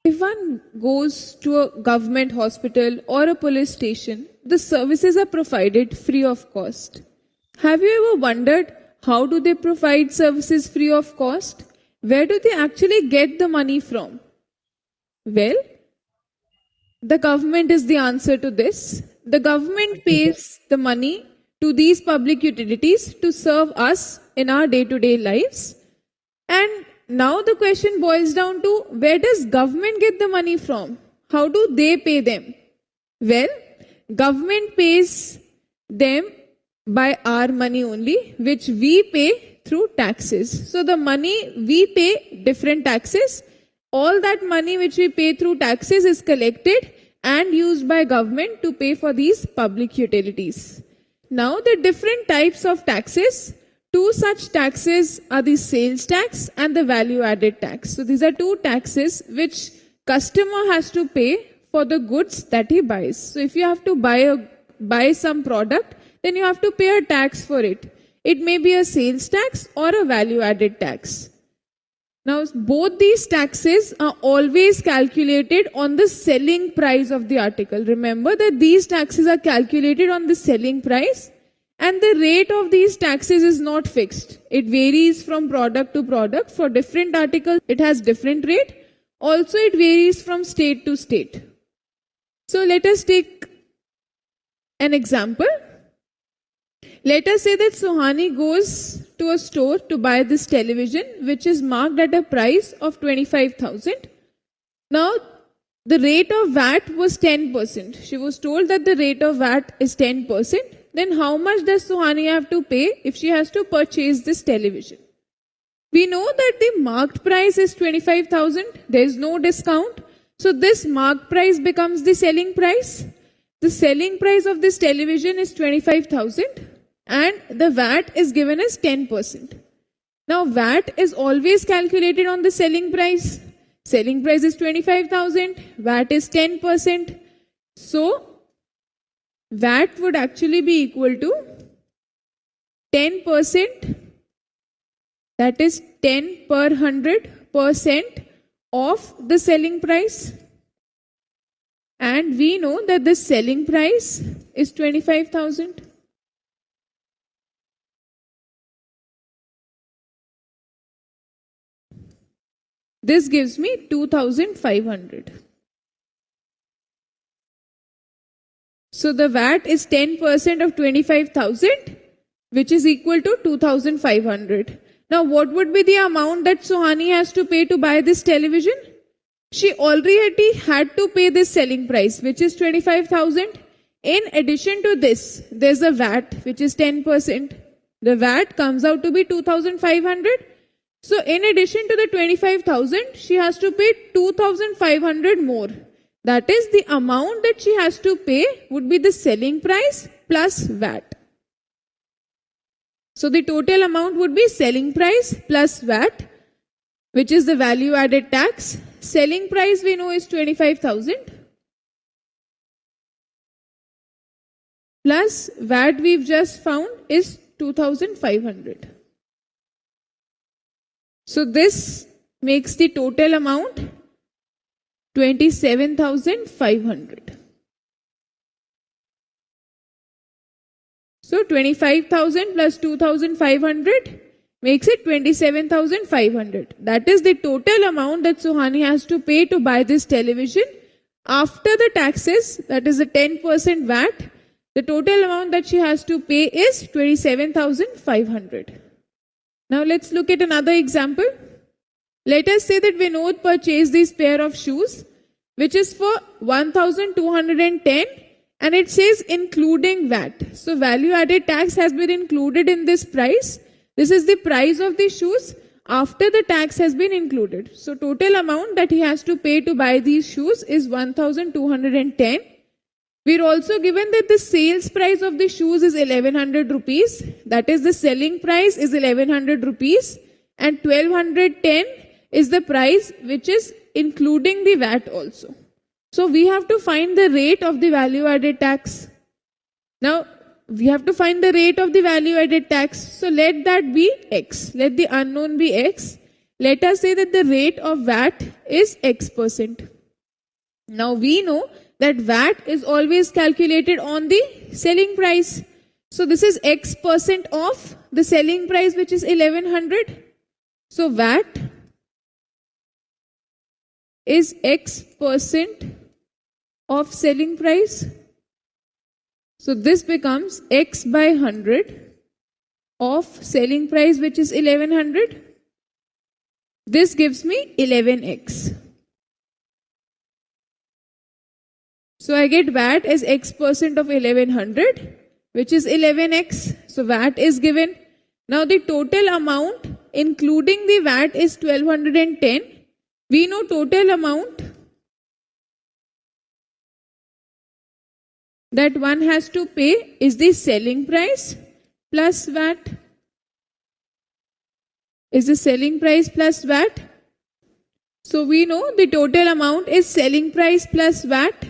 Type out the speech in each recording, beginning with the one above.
If one goes to a government hospital or a police station, the services are provided free of cost. Have you ever wondered how do they provide services free of cost? Where do they actually get the money from? Well, the government is the answer to this. The government pays the money to these public utilities to serve us in our day-to-day lives. And now the question boils down to, where does government get the money from? How do they pay them? Well, government pays them by our money only, which we pay through taxes. So the money we pay, different taxes, all that money which we pay through taxes is collected and used by government to pay for these public utilities. Now the different types of taxes, two such taxes are the sales tax and the value added tax. So these are two taxes which customer has to pay for the goods that he buys. So if you have to buy some product, then you have to pay a tax for it. It may be a sales tax or a value added tax. Now, both these taxes are always calculated on the selling price of the article. Remember that these taxes are calculated on the selling price, and the rate of these taxes is not fixed. It varies from product to product. For different articles, it has different rate. Also, it varies from state to state. So, let us take an example. Let us say that Suhani goes to a store to buy this television, which is marked at a price of 25,000. Now, the rate of VAT was 10%. She was told that the rate of VAT is 10%. Then how much does Suhani have to pay if she has to purchase this television? We know that the marked price is 25,000. There is no discount. So this marked price becomes the selling price. The selling price of this television is 25,000 and the VAT is given as 10%. Now VAT is always calculated on the selling price. Selling price is 25,000, VAT is 10%. So VAT would actually be equal to 10%, that is 10 per 100% of the selling price. And we know that the selling price is 25,000. This gives me 2,500. So the VAT is 10% of 25,000, which is equal to 2,500. Now what would be the amount that Suhani has to pay to buy this television? She already had to pay this selling price, which is 25,000. In addition to this, there's a VAT, which is 10%. The VAT comes out to be 2,500. So in addition to the 25,000, she has to pay 2,500 more. That is, the amount that she has to pay would be the selling price plus VAT. So the total amount would be selling price plus VAT, which is the value added tax. Selling price we know is 25,000 plus VAT we've just found is 2,500. So this makes the total amount 27,500. So 25,000 plus 2,500 makes it 27,500. That is the total amount that Suhani has to pay to buy this television. After the taxes, that is the 10% VAT, the total amount that she has to pay is 27,500. Now let's look at another example. Let us say that Vinod purchased this pair of shoes, which is for 1,210, and it says including VAT. So value added tax has been included in this price. This is the price of the shoes after the tax has been included. So total amount that he has to pay to buy these shoes is 1,210. We're also given that the sales price of the shoes is 1,100 rupees. That is, the selling price is 1,100 rupees and 1,210 is the price which is including the VAT also. So we have to find the rate of the value added tax. Now we have to find the rate of the value added tax. So let that be X. Let the unknown be X. Let us say that the rate of VAT is X%. Now we know that VAT is always calculated on the selling price. So this is X% of the selling price, which is 1100. So VAT is X% of selling price. So this becomes X by 100 of selling price, which is 1100. This gives me 11X. So I get VAT as X% of 1100, which is 11X. So VAT is given. Now the total amount including the VAT is 1210. We know total amount that one has to pay is the selling price plus VAT. Is the selling price plus VAT. So we know the total amount is selling price plus VAT.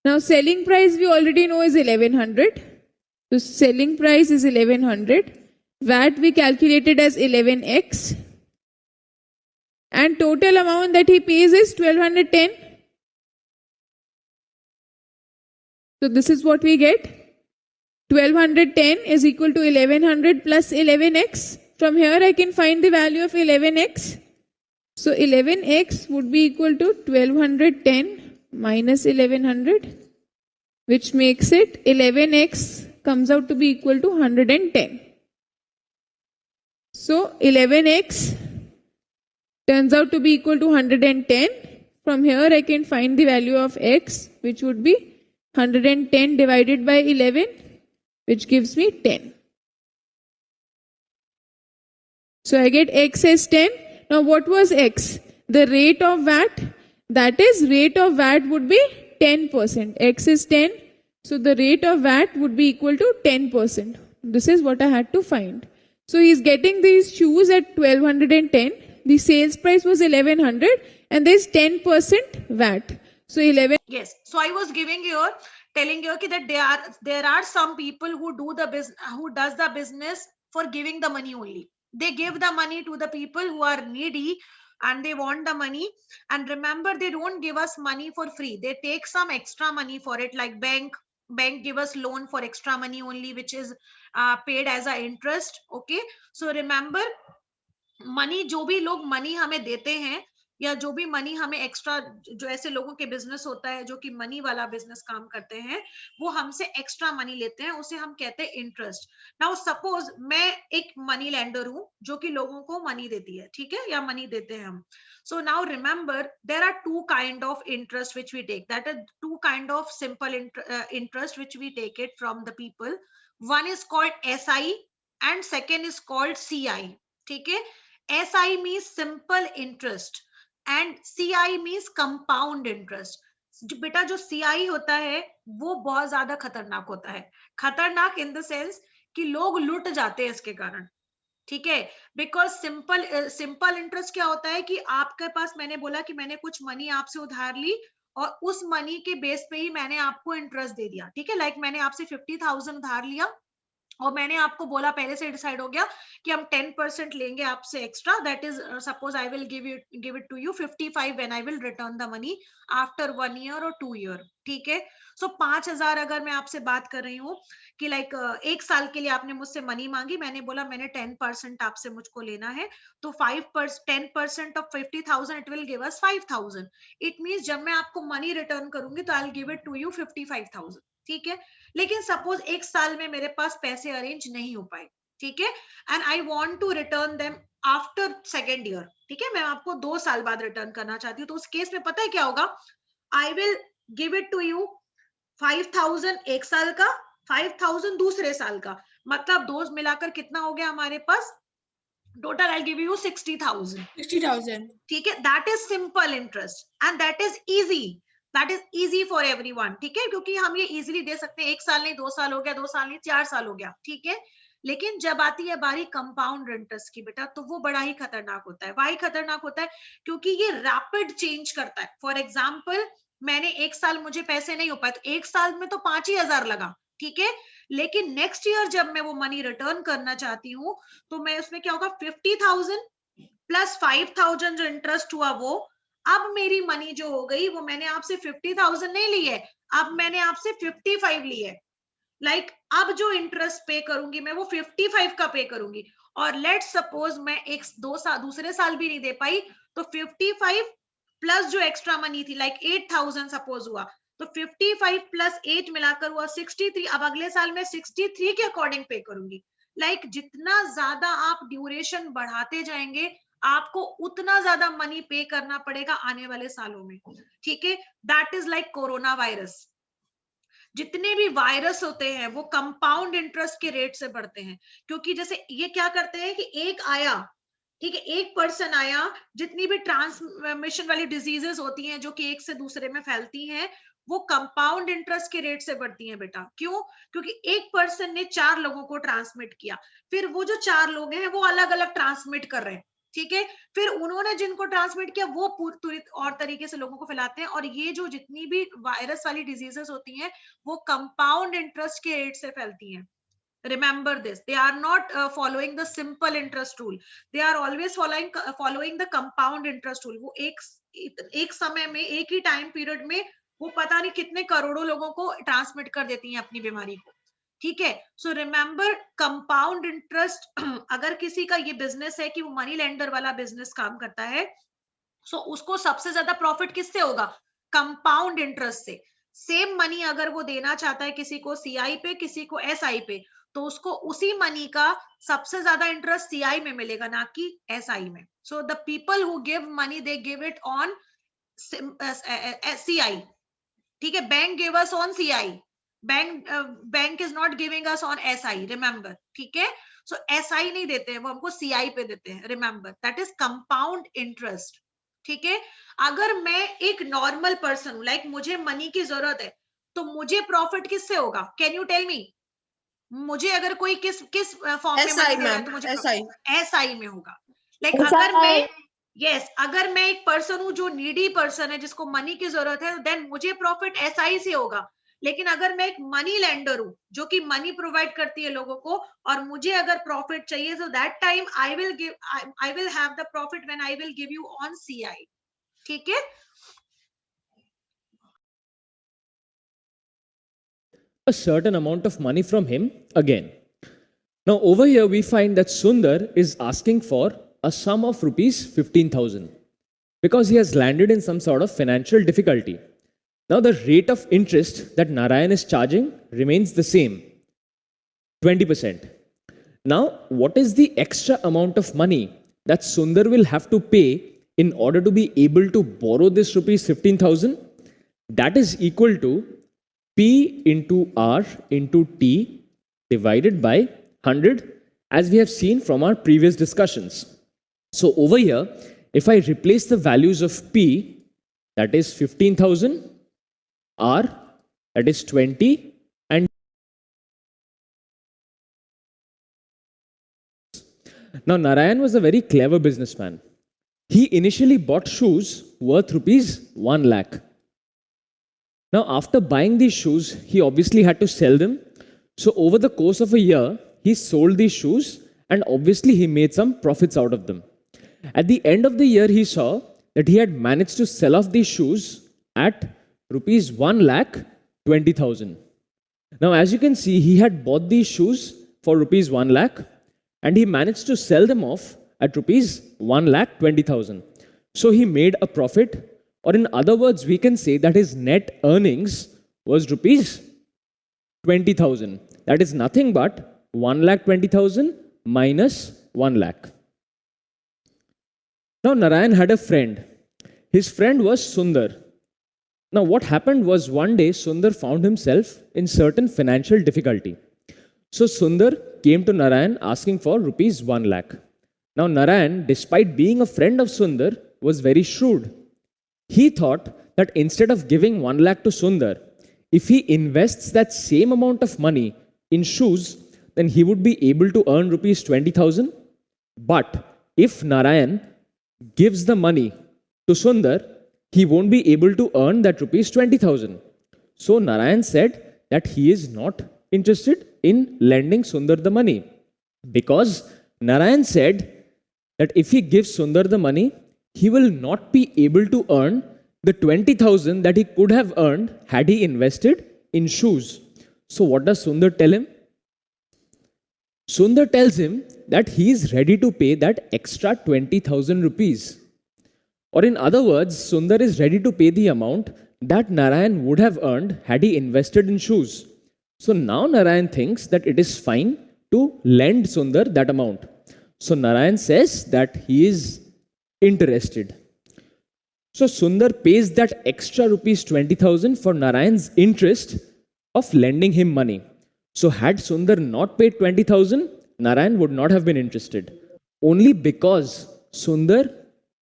Now selling price we already know is 1100. So selling price is 1100. VAT we calculated as 11X. And total amount that he pays is 1210. So this is what we get. 1210 is equal to 1100 plus 11X. From here I can find the value of 11X. So 11X would be equal to 1210 minus 1100, which makes it 11X comes out to be equal to 110. So 11X turns out to be equal to 110. From here I can find the value of X, which would be 110 divided by 11, which gives me 10. So I get X as 10. Now what was X? The rate of VAT. That is, rate of VAT would be 10%. X is 10. So the rate of VAT would be equal to 10%. This is what I had to find. So he's getting these shoes at 1210. The sales price was 1100 and there's 10% VAT. So 11. Yes. So I was giving you, telling you that there are some people who does the business for giving the money only. They give the money to the people who are needy and they want the money. And remember, they don't give us money for free. They take some extra money for it, like bank give us loan for extra money only, which is paid as a interest. Okay. So remember, money जो भी लोग money हमें देते हैं या जो भी money हमें एक्स्ट्रा, जो ऐसे लोगों के बिजनेस होता है जो कि मनी वाला बिजनेस काम करते हैं, वो हमसे एक्स्ट्रा मनी लेते हैं, उसे हम कहते हैं इंटरेस्ट. नाउ सपोज मैं एक मनी लेंडर हूं जो कि लोगों को मनी देती है, ठीक है, या मनी देते हैं हम. So now remember, there are two kind of interest which we take. That is two kind of simple interest which we take it from the people. One is called SI and second is called CI. ठीक है. SI means simple interest and CI means compound interest. बेटा जो CI होता है वो बहुत ज्यादा खतरनाक होता है. खतरनाक इन द सेंस कि लोग लुट जाते हैं इसके कारण. ठीक है. बिकॉज सिंपल इंटरेस्ट क्या होता है कि आपके पास, मैंने बोला कि मैंने कुछ मनी आपसे उधार ली और उस मनी के बेस पे ही मैंने आपको इंटरेस्ट दे दिया. ठीक है. लाइक मैंने आपसे 50,000 उधार लिया और मैंने आपको बोला, पहले से डिसाइड हो गया कि हम 10% लेंगे आपसे extra. That is suppose I will give it to you 55 when I will return the money after 1 year और 2 ईयर. ठीक है. सो 5,000 अगर मैं आपसे बात कर रही हूँ कि लाइक 1 साल के लिए आपने मुझसे मनी मांगी, मैंने बोला मैंने 10% आपसे मुझको लेना है, तो 10% of 50,000 it will give us 5,000. It means जब मैं आपको मनी रिटर्न करूंगी तो I will give it to you 55,000. ठीक है. लेकिन सपोज 1 साल में मेरे पास पैसे अरेंज नहीं हो पाए. ठीक है. And I want to return them after second year. ठीक है. मैं आपको 2 साल बाद रिटर्न करना चाहती हूँ. तो उस केस में पता है क्या होगा, I will give it to you 5,000 1 साल का, 5,000 दूसरे साल का, मतलब दो मिलाकर कितना हो गया हमारे पास टोटल. I give you 60,000. ठीक है. That is simple interest and that is easy. That is easy for everyone. ठीक है. क्योंकि हम ये इजीली दे सकते हैं. 1 साल नहीं 2 साल हो गया, 2 साल नहीं 4 साल हो गया. ठीक है. लेकिन जब आती है बारी कंपाउंड इंटरेस्ट की बेटा, तो वो बड़ा ही खतरनाक होता है. वाई खतरनाक होता है? क्योंकि ये रैपिड चेंज करता है. फॉर एग्जाम्पल, मैंने 1 साल मुझे पैसे नहीं हो पाए, तो 1 साल में तो 5,000 लगा. ठीक है. लेकिन नेक्स्ट ईयर जब मैं वो मनी रिटर्न करना चाहती हूँ, तो मैं उसमें क्या होगा, 50,000 प्लस 5,000 जो इंटरेस्ट हुआ वो अब मेरी मनी जो हो गई वो मैंने आपसे 50,000 नहीं ली है, अब मैंने आपसे 55 ली है। लाइक अब जो इंटरेस्ट पे करूंगी मैं वो 55 का पे करूंगी। और लेट सपोज मैं एक दूसरे साल भी नहीं दे पाई, तो 55 प्लस जो एक्स्ट्रा मनी थी, लाइक 8,000 सपोज हुआ, तो 55 प्लस 8 मिलाकर हुआ 63। अब अगले साल मैं 63 के अकॉर्डिंग पे करूंगी। लाइक जितना ज्यादा आप ड्यूरेशन बढ़ाते जाएंगे, आपको उतना ज्यादा मनी पे करना पड़ेगा आने वाले सालों में। ठीक है, that is like corona virus. जितने भी वायरस होते हैं वो कंपाउंड इंटरेस्ट के रेट से बढ़ते हैं, क्योंकि जैसे ये क्या करते हैं कि एक आया, ठीक है, एक पर्सन आया, जितनी भी ट्रांसमिशन वाली डिजीजेस होती हैं जो कि एक से दूसरे में फैलती हैं, वो कंपाउंड इंटरेस्ट के रेट से बढ़ती हैं बेटा। क्यों? क्योंकि एक पर्सन ने 4 लोगों को ट्रांसमिट किया, फिर वो जो 4 लोग हैं वो अलग अलग ट्रांसमिट कर रहे हैं, ठीक है, फिर उन्होंने जिनको ट्रांसमिट किया वो पूरी और तरीके से लोगों को फैलाते हैं। और ये जो जितनी भी वायरस वाली डिजीजेस होती हैं वो कंपाउंड इंटरेस्ट के रेट से फैलती हैं। Remember this, they are not following the simple interest rule, they are always following the compound interest rule। वो एक समय में, एक ही टाइम पीरियड में वो पता नहीं कितने करोड़ों लोगों को ट्रांसमिट कर देती हैं अपनी बीमारी को। ठीक है, सो रिमेंबर कंपाउंड इंटरेस्ट। अगर किसी का ये बिजनेस है कि वो मनी लेंडर वाला बिजनेस काम करता है, सो उसको सबसे ज्यादा प्रॉफिट किससे होगा? कंपाउंड इंटरेस्ट से। सेम मनी अगर वो देना चाहता है किसी को सीआई पे, किसी को एसआई पे, तो उसको उसी मनी का सबसे ज्यादा इंटरेस्ट सीआई में मिलेगा, ना कि एसआई में। So the people who give money they give it on CI. ठीक है, bank give us on CI, bank is not giving us on SI, remember. ठीक है, सो एसआई नहीं देते हैं, वो हमको सीआई पे देते हैं, remember, that is compound interest. ठीक है, अगर मैं एक नॉर्मल पर्सन हूं, लाइक मुझे मनी की जरूरत है, तो मुझे प्रॉफिट किससे होगा? Can you tell me? मुझे अगर कोई किस किस फॉर्म में मनी दे रहा है तो मुझे एसआई में होगा। लाइक अगर मैं अगर मैं एक पर्सन हूं जो नीडी पर्सन है, जिसको मनी की जरूरत है, देन मुझे प्रॉफिट एसआई से होगा। लेकिन अगर मैं एक मनी लेंडर हूं जो कि मनी प्रोवाइड करती है लोगों को, और मुझे अगर प्रॉफिट चाहिए, so that time I will have the profit when I will give you on CI. ठीक है, a certain amount of money from him again. Now, over here, we find that Sundar is asking for a sum of rupees 15,000 because he has landed in some sort of financial difficulty. Now, the rate of interest that Narayan is charging remains the same, 20%. Now, what is the extra amount of money that Sundar will have to pay in order to be able to borrow this rupees 15,000? That is equal to P into R into T divided by 100, as we have seen from our previous discussions. So over here, if I replace the values of P, that is 15,000, R, that is 20, and now Narayan was a very clever businessman. He initially bought shoes worth rupees 1 lakh. Now, after buying these shoes, he obviously had to sell them. So, over the course of a year, he sold these shoes and obviously he made some profits out of them. At the end of the year, he saw that he had managed to sell off these shoes at rupees 1,20,000. Now, as you can see, he had bought these shoes for rupees 1 lakh and he managed to sell them off at rupees 1,20,000. So, he made a profit. Or in other words, we can say that his net earnings was rupees 20,000. That is nothing but 1,20,000 minus 1 lakh. Now Narayan had a friend. His friend was Sundar. Now what happened was, one day Sundar found himself in certain financial difficulty. So Sundar came to Narayan asking for rupees 1 lakh. Now Narayan, despite being a friend of Sundar, was very shrewd. He thought that instead of giving 1 lakh to Sundar, if he invests that same amount of money in shoes, then he would be able to earn rupees 20,000. But if Narayan gives the money to Sundar, he won't be able to earn that rupees 20,000. So Narayan said that he is not interested in lending Sundar the money, because Narayan said that if he gives Sundar the money, he will not be able to earn the 20,000 that he could have earned had he invested in shoes. So what does Sundar tell him? Sundar tells him that he is ready to pay that extra 20,000 rupees. Or in other words, Sundar is ready to pay the amount that Narayan would have earned had he invested in shoes. So now Narayan thinks that it is fine to lend Sundar that amount. So Narayan says that he is interested. So Sundar pays that extra rupees 20,000 for Narayan's interest of lending him money. So had Sundar not paid 20,000, Narayan would not have been interested. Only because Sundar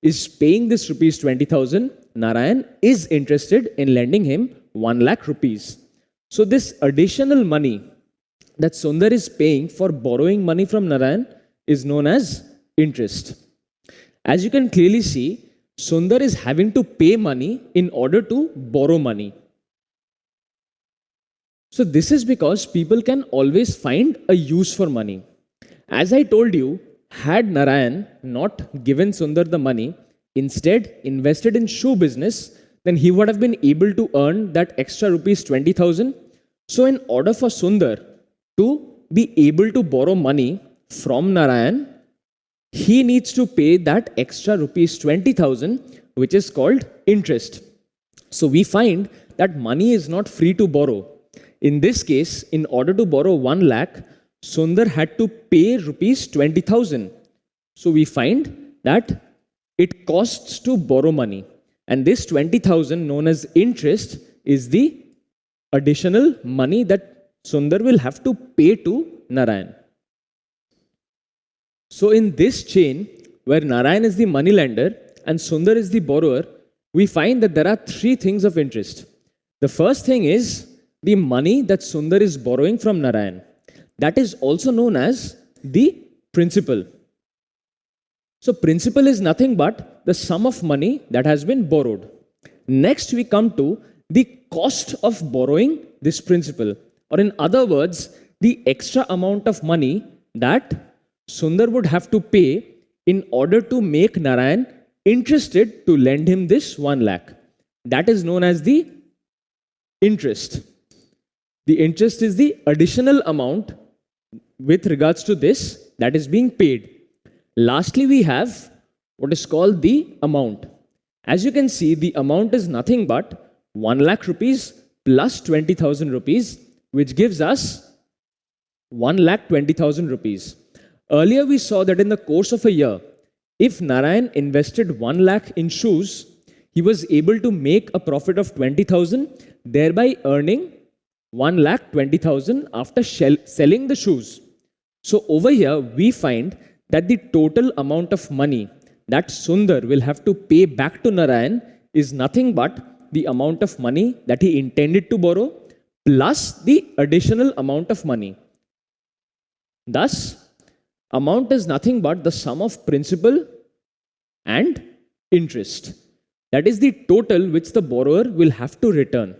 is paying this rupees 20,000, Narayan is interested in lending him 1 lakh rupees. So this additional money that Sundar is paying for borrowing money from Narayan is known as interest. As you can clearly see, Sundar is having to pay money in order to borrow money. So this is because people can always find a use for money. As I told you, had Narayan not given Sundar the money, instead invested in shoe business, then he would have been able to earn that extra rupees 20,000. So in order for Sundar to be able to borrow money from Narayan, he needs to pay that extra rupees 20,000, which is called interest. So we find that money is not free to borrow. In this case, in order to borrow 1 lakh, Sundar had to pay rupees 20,000. So we find that it costs to borrow money. And this 20,000 known as interest is the additional money that Sundar will have to pay to Narayan. So in this chain, where Narayan is the money lender and Sundar is the borrower, we find that there are 3 things of interest. The first thing is the money that Sundar is borrowing from Narayan. That is also known as the principal. So principal is nothing but the sum of money that has been borrowed. Next, we come to the cost of borrowing this principal. Or in other words, the extra amount of money that Sundar would have to pay in order to make Narayan interested to lend him this 1 lakh. That is known as the interest. The interest is the additional amount with regards to this that is being paid. Lastly, we have what is called the amount. As you can see, the amount is nothing but 1 lakh rupees plus 20,000 rupees, which gives us 1,20,000 rupees. Earlier, we saw that in the course of a year, if Narayan invested 1 lakh in shoes, he was able to make a profit of 20,000, thereby earning 1,20,000 after selling the shoes. So over here, we find that the total amount of money that Sundar will have to pay back to Narayan is nothing but the amount of money that he intended to borrow plus the additional amount of money. Thus, amount is nothing but the sum of principal and interest. That is the total which the borrower will have to return.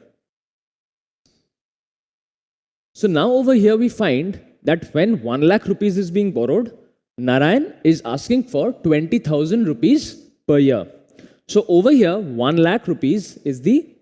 So now over here we find that when 1 lakh rupees is being borrowed, Narayan is asking for 20,000 rupees per year. So over here, 1 lakh rupees is the